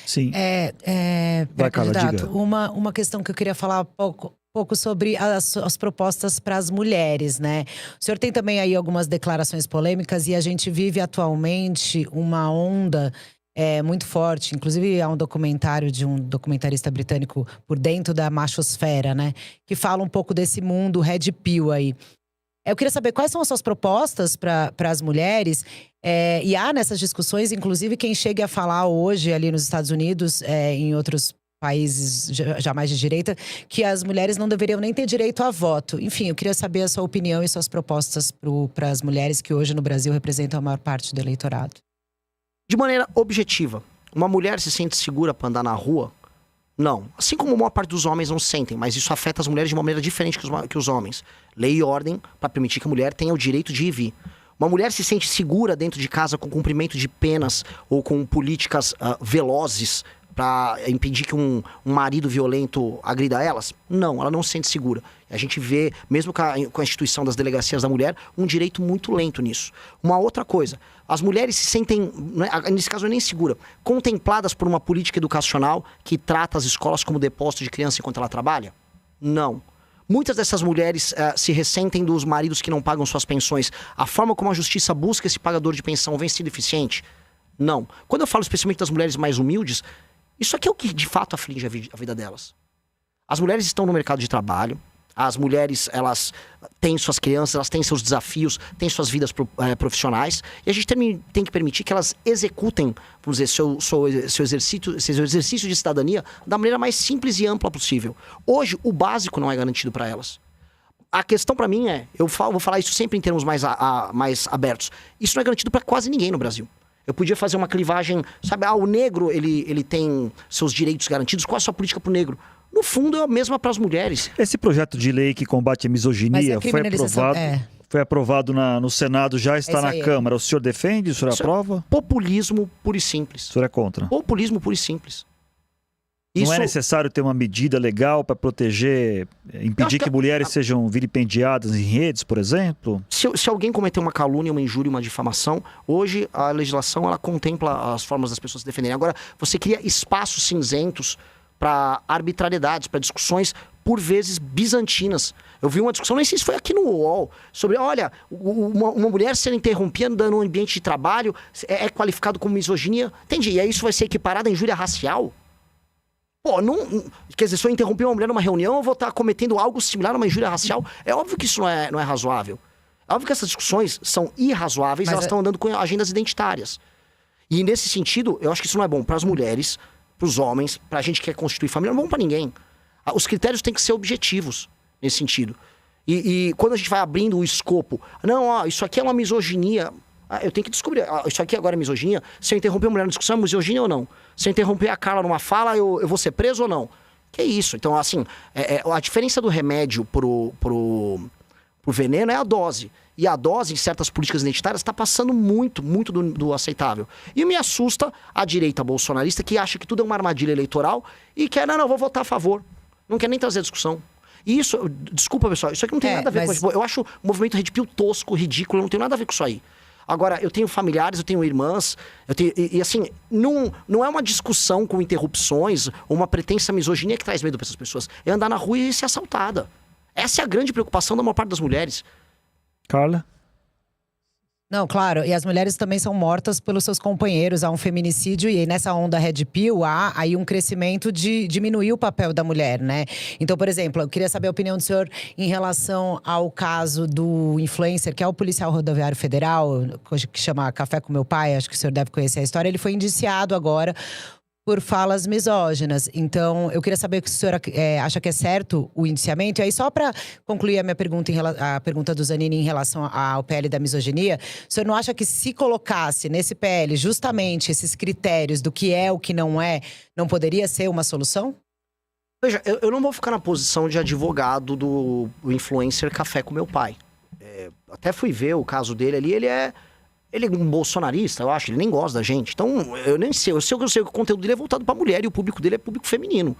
Sim. Vai, Carla, candidato, diga. uma questão que eu queria falar pouco sobre as propostas para as mulheres, né? O senhor tem também aí algumas declarações polêmicas e a gente vive atualmente uma onda muito forte. Inclusive, há um documentário de um documentarista britânico por dentro da machosfera, né? Que fala um pouco desse mundo red pill aí. Eu queria saber quais são as suas propostas para as mulheres. E há nessas discussões, inclusive, quem chega a falar hoje ali nos Estados Unidos, em outros países já mais de direita, que as mulheres não deveriam nem ter direito a voto. Enfim, eu queria saber a sua opinião e suas propostas para as mulheres que hoje no Brasil representam a maior parte do eleitorado. De maneira objetiva, uma mulher se sente segura para andar na rua? Não. Assim como a maior parte dos homens não se sentem, mas isso afeta as mulheres de uma maneira diferente que os homens. Lei e ordem para permitir que a mulher tenha o direito de ir e vir. Uma mulher se sente segura dentro de casa com cumprimento de penas ou com políticas velozes para impedir que um marido violento agrida elas? Não, ela não se sente segura. A gente vê, mesmo com a instituição das delegacias da mulher, um direito muito lento nisso. Uma outra coisa, as mulheres se sentem, nesse caso não é nem segura, contempladas por uma política educacional que trata as escolas como depósito de criança enquanto ela trabalha? Não. Muitas dessas mulheres se ressentem dos maridos que não pagam suas pensões. A forma como a justiça busca esse pagador de pensão vem sendo eficiente? Não. Quando eu falo especialmente das mulheres mais humildes, isso aqui é o que de fato aflige a vida delas. As mulheres estão no mercado de trabalho, as mulheres, elas têm suas crianças, elas têm seus desafios, têm suas vidas profissionais, e a gente tem que permitir que elas executem, vamos dizer, seu exercício de cidadania da maneira mais simples e ampla possível. Hoje, o básico não é garantido para elas. A questão para mim vou falar isso sempre em termos mais abertos, isso não é garantido para quase ninguém no Brasil. Eu podia fazer uma clivagem, sabe, o negro, ele tem seus direitos garantidos, qual é a sua política pro negro? No fundo, é a mesma para as mulheres. Esse projeto de lei que combate a misoginia foi aprovado no Senado, já está na Câmara. O senhor defende? O senhor aprova? Populismo puro e simples. O senhor é contra? Populismo puro e simples. Não é necessário ter uma medida legal para proteger, impedir que mulheres sejam vilipendiadas em redes, por exemplo? Se alguém cometer uma calúnia, uma injúria, uma difamação, hoje a legislação ela contempla as formas das pessoas se defenderem. Agora, você cria espaços cinzentos para arbitrariedades, para discussões, por vezes, bizantinas. Eu vi uma discussão, nem sei se foi aqui no UOL, sobre, olha, uma mulher ser interrompida no ambiente de trabalho é qualificado como misoginia. Entendi, e aí isso vai ser equiparado à injúria racial? Pô, quer dizer, se eu interromper uma mulher numa reunião, eu vou estar cometendo algo similar a uma injúria racial? É óbvio que isso não é razoável. É óbvio que essas discussões são irrazoáveis, elas estão andando com agendas identitárias. E nesse sentido, eu acho que isso não é bom para as mulheres, para os homens, para a gente que quer constituir família, não é bom para ninguém. Os critérios têm que ser objetivos nesse sentido. E quando a gente vai abrindo o escopo, isso aqui é uma misoginia, eu tenho que descobrir, isso aqui agora é misoginia, se eu interromper uma mulher na discussão, é misoginia ou não? Se eu interromper a Carla numa fala, eu vou ser preso ou não? Que isso? Então, assim, a diferença do remédio pro veneno é a dose. E a dose, em certas políticas identitárias, está passando muito do aceitável. E me assusta a direita bolsonarista que acha que tudo é uma armadilha eleitoral e quer, não, vou votar a favor. Não quer nem trazer discussão. E isso, desculpa pessoal, isso aqui não tem nada a ver com isso. Eu acho o movimento Red Pill tosco, ridículo, eu não tenho nada a ver com isso aí. Agora, eu tenho familiares, eu tenho irmãs, e assim, não é uma discussão com interrupções ou uma pretensa misoginia que traz medo para essas pessoas. É andar na rua e ser assaltada. Essa é a grande preocupação da maior parte das mulheres. Carla? Não, claro. E as mulheres também são mortas pelos seus companheiros. Há um feminicídio e nessa onda Red Pill há aí um crescimento de diminuir o papel da mulher, né? Então, por exemplo, eu queria saber a opinião do senhor em relação ao caso do influencer, que é o policial rodoviário federal, que chama Café com Meu Pai. Acho que o senhor deve conhecer a história. Ele foi indiciado agora por falas misóginas. Então, eu queria saber se o senhor acha que é certo o indiciamento. E aí, só para concluir a minha pergunta, a pergunta do Zanini em relação ao PL da misoginia, o senhor não acha que se colocasse nesse PL justamente esses critérios do que é o que não é, não poderia ser uma solução? Veja, eu não vou ficar na posição de advogado do influencer Café com Meu Pai. Até fui ver o caso dele ali, ele é um bolsonarista, eu acho, ele nem gosta da gente. Então, eu nem sei, eu sei que o conteúdo dele é voltado pra mulher e o público dele é público feminino.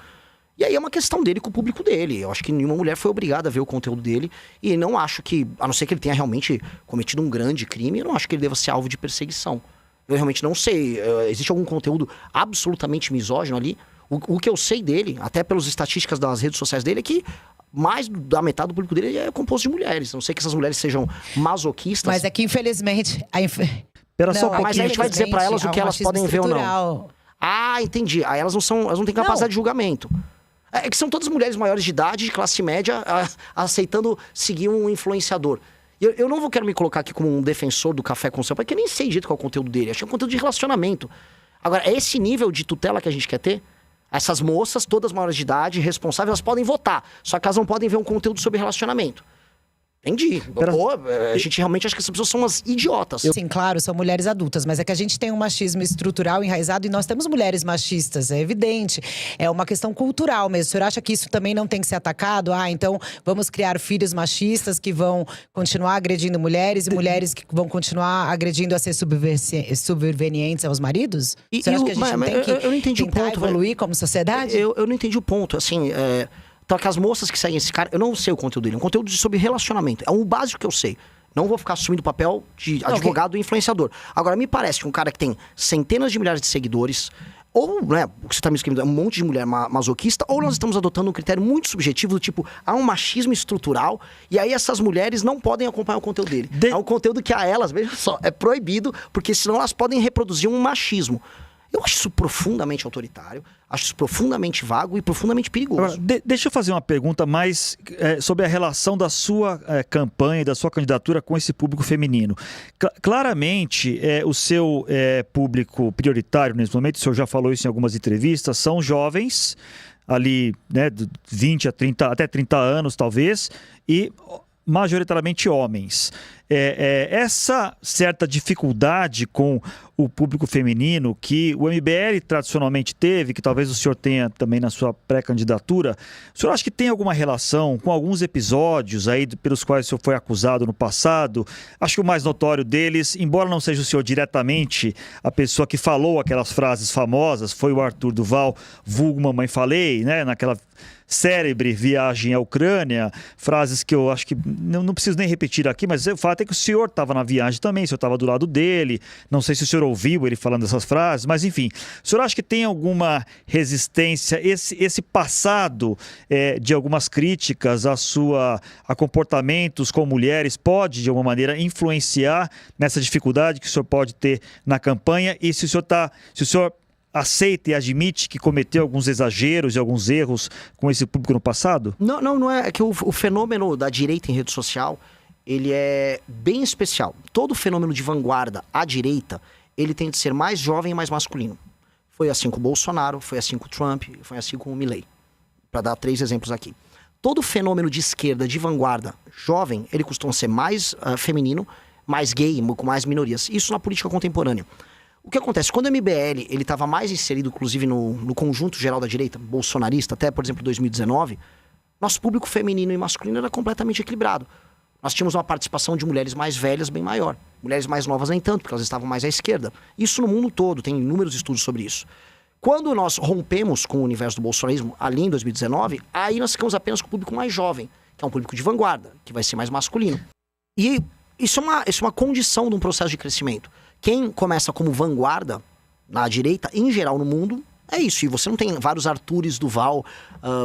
E aí é uma questão dele com o público dele. Eu acho que nenhuma mulher foi obrigada a ver o conteúdo dele. E não acho que, a não ser que ele tenha realmente cometido um grande crime, eu não acho que ele deva ser alvo de perseguição. Eu realmente não sei. Existe algum conteúdo absolutamente misógino ali? O que eu sei dele, até pelas estatísticas das redes sociais dele, é que mais da metade do público dele é composto de mulheres. A não sei que essas mulheres sejam masoquistas. Mas é que, infelizmente... Espera só um pouquinho. Mas a gente vai dizer pra elas o que elas podem ver ou não. Ah, entendi. Aí elas não têm capacidade de julgamento. É que são todas mulheres maiores de idade, de classe média, aceitando seguir um influenciador. Eu não quero me colocar aqui como um defensor do café com seu pai, porque eu nem sei direito qual é o conteúdo dele. Acho que é um conteúdo de relacionamento. Agora, é esse nível de tutela que a gente quer ter? Essas moças, todas maiores de idade, responsáveis, elas podem votar. Só que elas não podem ver um conteúdo sobre relacionamento. Entendi. Pô, a gente realmente acha que essas pessoas são umas idiotas. Sim, claro, são mulheres adultas, mas é que a gente tem um machismo estrutural enraizado e nós temos mulheres machistas, é evidente. É uma questão cultural mesmo. O senhor acha que isso também não tem que ser atacado? Então vamos criar filhos machistas que vão continuar agredindo mulheres e mulheres que vão continuar agredindo a ser subservientes aos maridos? O senhor acha que a gente não tem que eu não entendi tentar o ponto, evoluir como sociedade? Eu não entendi o ponto, assim… Então, que as moças que seguem esse cara, eu não sei o conteúdo dele. É um conteúdo sobre relacionamento. É um básico que eu sei. Não vou ficar assumindo o papel de advogado e influenciador. Agora, me parece que um cara que tem centenas de milhares de seguidores, ou, né, o que você está me escrevendo é um monte de mulher masoquista, ou nós estamos adotando um critério muito subjetivo do tipo, há um machismo estrutural, e aí essas mulheres não podem acompanhar o conteúdo dele. É um conteúdo que a elas, veja só, é proibido, porque senão elas podem reproduzir um machismo. Eu acho isso profundamente autoritário, acho isso profundamente vago e profundamente perigoso. Deixa eu fazer uma pergunta mais sobre a relação da sua campanha e da sua candidatura com esse público feminino. Claramente, o seu público prioritário nesse momento, o senhor já falou isso em algumas entrevistas, são jovens, ali, né, de 20 a 30, até 30 anos talvez, e majoritariamente homens. Essa certa dificuldade com o público feminino que o MBL tradicionalmente teve, que talvez o senhor tenha também na sua pré-candidatura, o senhor acha que tem alguma relação com alguns episódios aí pelos quais o senhor foi acusado no passado? Acho que o mais notório deles, embora não seja o senhor diretamente a pessoa que falou aquelas frases famosas, foi o Arthur Duval, vulgo Mamãe Falei, né, naquela célebre viagem à Ucrânia, frases que eu acho que não preciso nem repetir aqui, mas o fato é que o senhor estava na viagem também, o senhor estava do lado dele, não sei se o senhor ouviu ele falando essas frases, mas enfim, o senhor acha que tem alguma resistência, esse passado de algumas críticas a comportamentos com mulheres pode de alguma maneira influenciar nessa dificuldade que o senhor pode ter na campanha, e se o senhor aceita e admite que cometeu alguns exageros e alguns erros com esse público no passado? Não é. É que o fenômeno da direita em rede social, ele é bem especial. Todo fenômeno de vanguarda à direita, ele tem de ser mais jovem e mais masculino. Foi assim com o Bolsonaro, foi assim com o Trump, foi assim com o Milei. Para dar 3 exemplos aqui. Todo fenômeno de esquerda, de vanguarda, jovem, ele costuma ser mais feminino, mais gay, com mais minorias. Isso na política contemporânea. O que acontece? Quando o MBL ele estava mais inserido, inclusive, no conjunto geral da direita, bolsonarista, até, por exemplo, 2019, nosso público feminino e masculino era completamente equilibrado. Nós tínhamos uma participação de mulheres mais velhas bem maior. Mulheres mais novas nem tanto, porque elas estavam mais à esquerda. Isso no mundo todo, tem inúmeros estudos sobre isso. Quando nós rompemos com o universo do bolsonarismo, ali em 2019, aí nós ficamos apenas com o público mais jovem, que é um público de vanguarda, que vai ser mais masculino. E isso é uma condição de um processo de crescimento. Quem começa como vanguarda na direita, em geral no mundo, é isso. E você não tem vários Artures Duval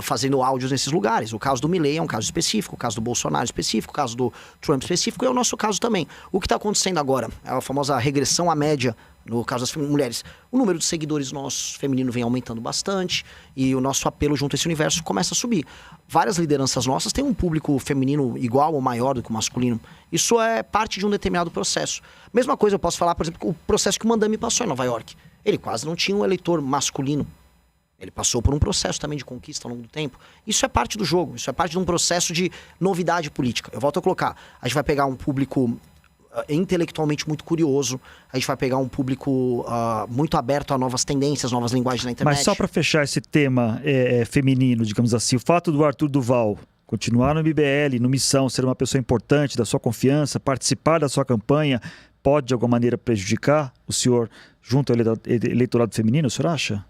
fazendo áudios nesses lugares. O caso do Milei é um caso específico, o caso do Bolsonaro específico, o caso do Trump específico, e é o nosso caso também. O que está acontecendo agora é a famosa regressão à média, no caso das mulheres. O número de seguidores nossos feminino vem aumentando bastante e o nosso apelo junto a esse universo começa a subir. Várias lideranças nossas têm um público feminino igual ou maior do que o masculino. Isso é parte de um determinado processo. Mesma coisa eu posso falar, por exemplo, o processo que o Mandami passou em Nova York. Ele quase não tinha um eleitor masculino. Ele passou por um processo também de conquista ao longo do tempo. Isso é parte do jogo, isso é parte de um processo de novidade política. Eu volto a colocar, a gente vai pegar um público intelectualmente muito curioso, a gente vai pegar um público muito aberto a novas tendências, novas linguagens na internet. Mas só para fechar esse tema feminino, digamos assim, o fato do Arthur Duval continuar no MBL, no Missão, ser uma pessoa importante, da sua confiança, participar da sua campanha, pode de alguma maneira prejudicar o senhor junto ao eleitorado feminino, o senhor acha?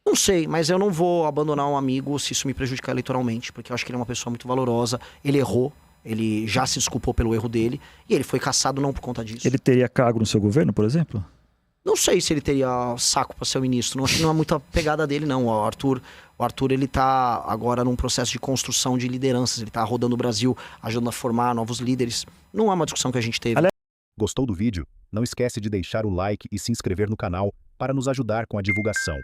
Não sei, mas eu não vou abandonar um amigo se isso me prejudicar eleitoralmente, porque eu acho que ele é uma pessoa muito valorosa, ele errou, ele já se desculpou pelo erro dele, e ele foi cassado não por conta disso. Ele teria cargo no seu governo, por exemplo? Não sei se ele teria saco para ser o ministro. Não, acho que não é muita pegada dele, não. O Arthur, ele tá agora num processo de construção de lideranças. Ele tá rodando o Brasil, ajudando a formar novos líderes. Não é uma discussão que a gente teve. Gostou do vídeo? Não esquece de deixar o like e se inscrever no canal para nos ajudar com a divulgação.